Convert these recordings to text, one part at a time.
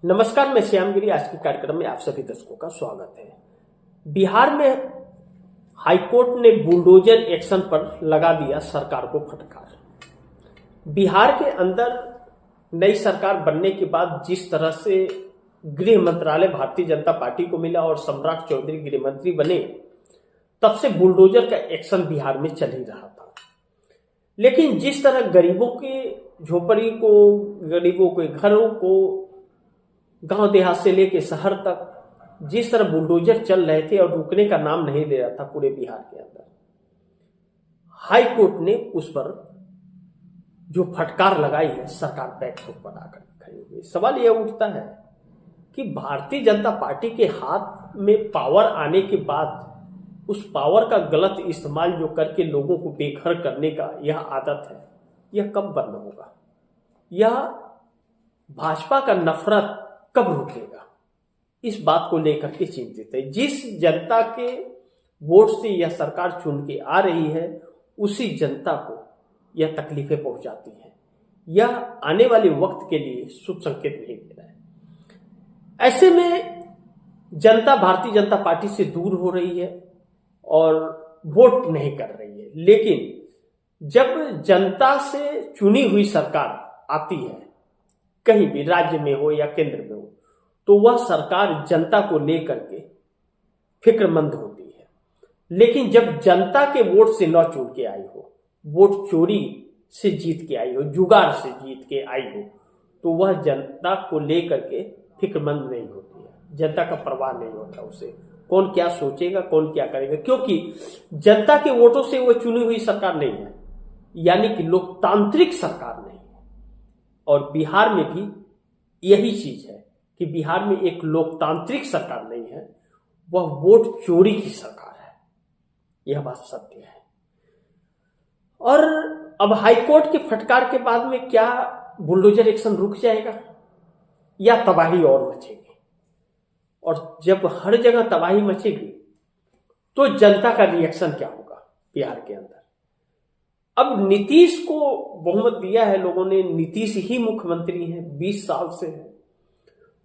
नमस्कार, मैं श्यामगिरी। आज के कार्यक्रम में आप सभी दर्शकों का स्वागत है। बिहार में हाईकोर्ट ने बुलडोजर एक्शन पर लगा दिया सरकार को फटकार। बिहार के अंदर नई सरकार बनने के बाद जिस तरह से गृह मंत्रालय भारतीय जनता पार्टी को मिला और सम्राट चौधरी गृह मंत्री बने, तब से बुलडोजर का एक्शन बिहार में चल ही रहा था। लेकिन जिस तरह गरीबों के झोपड़ी को, गरीबों के घरों को, गांव देहात से लेके शहर तक जिस तरह बुलडोजर चल रहे थे और रुकने का नाम नहीं ले रहा था पूरे बिहार के अंदर, हाई कोर्ट ने उस पर जो फटकार लगाई है, सरकार बैक फुट पर आकर खड़ी हुई। सवाल यह उठता है कि भारतीय जनता पार्टी के हाथ में पावर आने के बाद उस पावर का गलत इस्तेमाल जो करके लोगों को बेघर करने का यह आदत है, यह कब बंद होगा? यह भाजपा का नफरत कब रुकेगा? इस बात को लेकर के चिंतित है। जिस जनता के वोट से यह सरकार चुन के आ रही है, उसी जनता को यह तकलीफें पहुंचाती है। यह आने वाले वक्त के लिए शुभ संकेत नहीं दे रहा है। ऐसे में जनता भारतीय जनता पार्टी से दूर हो रही है और वोट नहीं कर रही है। लेकिन जब जनता से चुनी हुई सरकार आती है, कहीं भी राज्य में हो या केंद्र में हो, तो वह सरकार जनता को लेकर के फिक्रमंद होती है। लेकिन जब जनता के वोट से न चुन के आई हो, वोट चोरी से जीत के आई हो, जुगाड़ से जीत के आई हो, तो वह जनता को लेकर के फिक्रमंद नहीं होती है। जनता का परवाह नहीं होता उसे, कौन क्या सोचेगा, कौन क्या करेगा, क्योंकि जनता के वोटों से वह चुनी हुई सरकार नहीं है, यानी कि लोकतांत्रिक सरकार नहीं है। और बिहार में भी यही चीज है कि बिहार में एक लोकतांत्रिक सरकार नहीं है, वह वोट चोरी की सरकार है। यह बात सत्य है। और अब हाईकोर्ट के फटकार के बाद में क्या बुलडोजर एक्शन रुक जाएगा या तबाही और मचेगी? और जब हर जगह तबाही मचेगी तो जनता का रिएक्शन क्या होगा बिहार के अंदर? अब नीतीश को बहुमत दिया है लोगों ने, नीतीश ही मुख्यमंत्री हैं, 20 साल से हैं।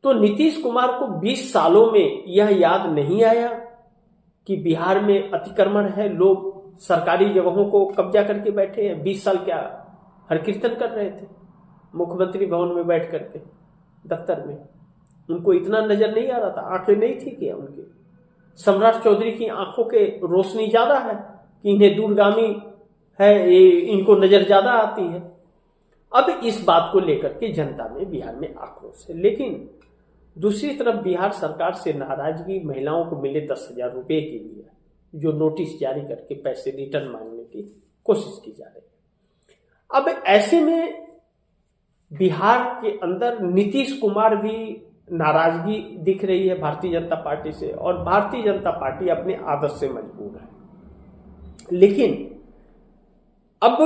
तो नीतीश कुमार को 20 सालों में यह याद नहीं आया कि बिहार में अतिक्रमण है, लोग सरकारी जगहों को कब्जा करके बैठे हैं। 20 साल क्या हर कीर्तन कर रहे थे मुख्यमंत्री भवन में बैठ करके, दफ्तर में? उनको इतना नजर नहीं आ रहा था? आंखें नहीं थी क्या उनकी? सम्राट चौधरी की आंखों के रोशनी ज्यादा है कि इन्हें दूरगामी है, ये इनको नजर ज्यादा आती है। अब इस बात को लेकर के जनता में बिहार में आक्रोश है। लेकिन दूसरी तरफ बिहार सरकार से नाराजगी, महिलाओं को मिले 10,000 रुपए के लिए जो नोटिस जारी करके पैसे रिटर्न मांगने की कोशिश की जा रही है। अब ऐसे में बिहार के अंदर नीतीश कुमार भी नाराजगी दिख रही है भारतीय जनता पार्टी से, और भारतीय जनता पार्टी अपने आदत से मजबूर है। लेकिन अब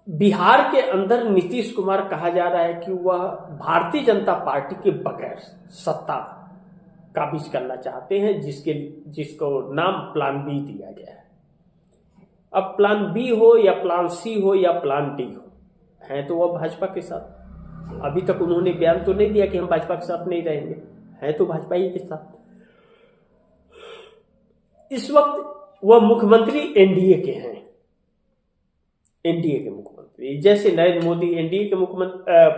बिहार के अंदर नीतीश कुमार कहा जा रहा है कि वह भारतीय जनता पार्टी के बगैर सत्ता काबिज करना चाहते हैं, जिसको नाम प्लान बी दिया गया है। अब प्लान बी हो या प्लान सी हो या प्लान डी हो, है तो वह भाजपा के साथ। अभी तक उन्होंने बयान तो नहीं दिया कि हम भाजपा के साथ नहीं रहेंगे, है तो भाजपा ही के साथ। इस वक्त वह मुख्यमंत्री एनडीए के हैं, एनडीए के मुख्यमंत्री। जैसे नरेंद्र मोदी एनडीए के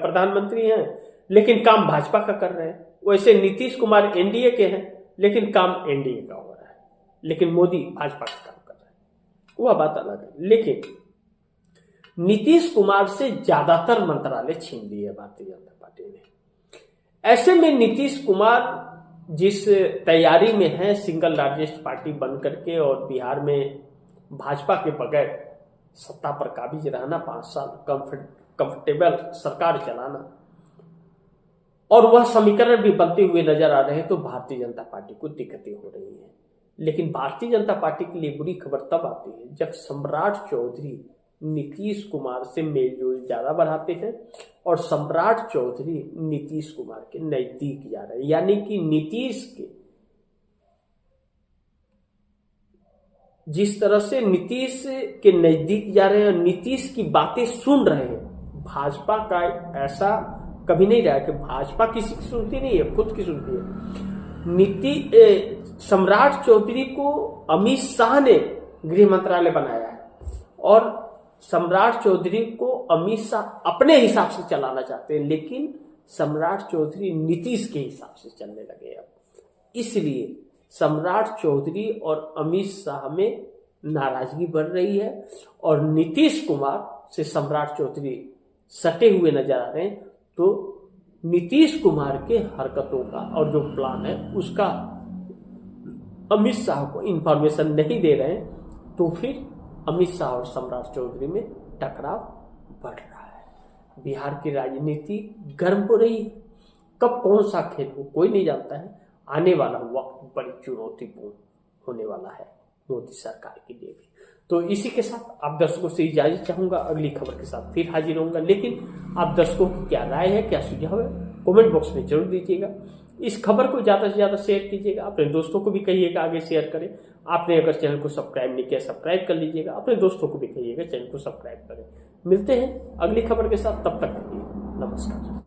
प्रधानमंत्री हैं, लेकिन काम भाजपा का कर रहे हैं, वैसे नीतीश कुमार एनडीए के हैं, लेकिन काम एनडीए का हो रहा है। लेकिन मोदी भाजपा का काम कर रहे हैं, वह बात अलग है। लेकिन नीतीश कुमार से ज्यादातर मंत्रालय छीन लिए भारतीय जनता पार्टी ने। ऐसे में नीतीश कुमार जिस तैयारी में है सिंगल लार्जेस्ट पार्टी बन करके और बिहार में भाजपा के बगैर सत्ता पर काबिज रहना, 5 साल कंफर्टेबल सरकार चलाना, और वह समीकरण भी बनते हुए नजर आ रहे हैं, तो भारतीय जनता पार्टी को दिक्कतें हो रही हैं। लेकिन भारतीय जनता पार्टी के लिए बुरी खबर तब आती है जब सम्राट चौधरी नीतीश कुमार से मेलजोल ज्यादा बढ़ाते हैं और सम्राट चौधरी नीतीश कुमार के नजदीक जा रहे हैं, यानी कि नीतीश के जिस तरह से नीतीश के नजदीक जा रहे हैं, नीतीश की बातें सुन रहे हैं, भाजपा का ऐसा कभी नहीं रहा कि भाजपा किसी की सुनती नहीं है, खुद की सुनती है। सम्राट चौधरी को अमित शाह ने गृह मंत्रालय बनाया है और सम्राट चौधरी को अमित शाह अपने हिसाब से चलाना चाहते हैं, लेकिन सम्राट चौधरी नीतीश के हिसाब से चलने लगे अब। इसलिए सम्राट चौधरी और अमित शाह में नाराजगी बढ़ रही है और नीतीश कुमार से सम्राट चौधरी सटे हुए नजर आ रहे हैं। तो नीतीश कुमार के हरकतों का और जो प्लान है उसका अमित शाह को इंफॉर्मेशन नहीं दे रहे हैं, तो फिर अमित शाह और सम्राट चौधरी में टकराव बढ़ रहा है। बिहार की राजनीति गर्म हो रही है। कब कौन सा खेल हो कोई नहीं जानता है। आने वाला वक्त बड़ी चुनौतीपूर्ण होने वाला है मोदी सरकार के लिए भी। तो इसी के साथ आप दर्शकों से इजाजत चाहूंगा, अगली खबर के साथ फिर हाजिर होऊंगा। लेकिन आप दर्शकों की क्या राय है, क्या सुझाव है, कमेंट बॉक्स में जरूर दीजिएगा। इस खबर को ज्यादा से ज्यादा शेयर कीजिएगा, अपने दोस्तों को भी कहिएगा आगे शेयर करें। आपने अगर चैनल को सब्सक्राइब नहीं किया सब्सक्राइब कर लीजिएगा, अपने दोस्तों को भी कहिएगा चैनल को सब्सक्राइब करें। मिलते हैं अगली खबर के साथ, तब तक के लिए नमस्कार।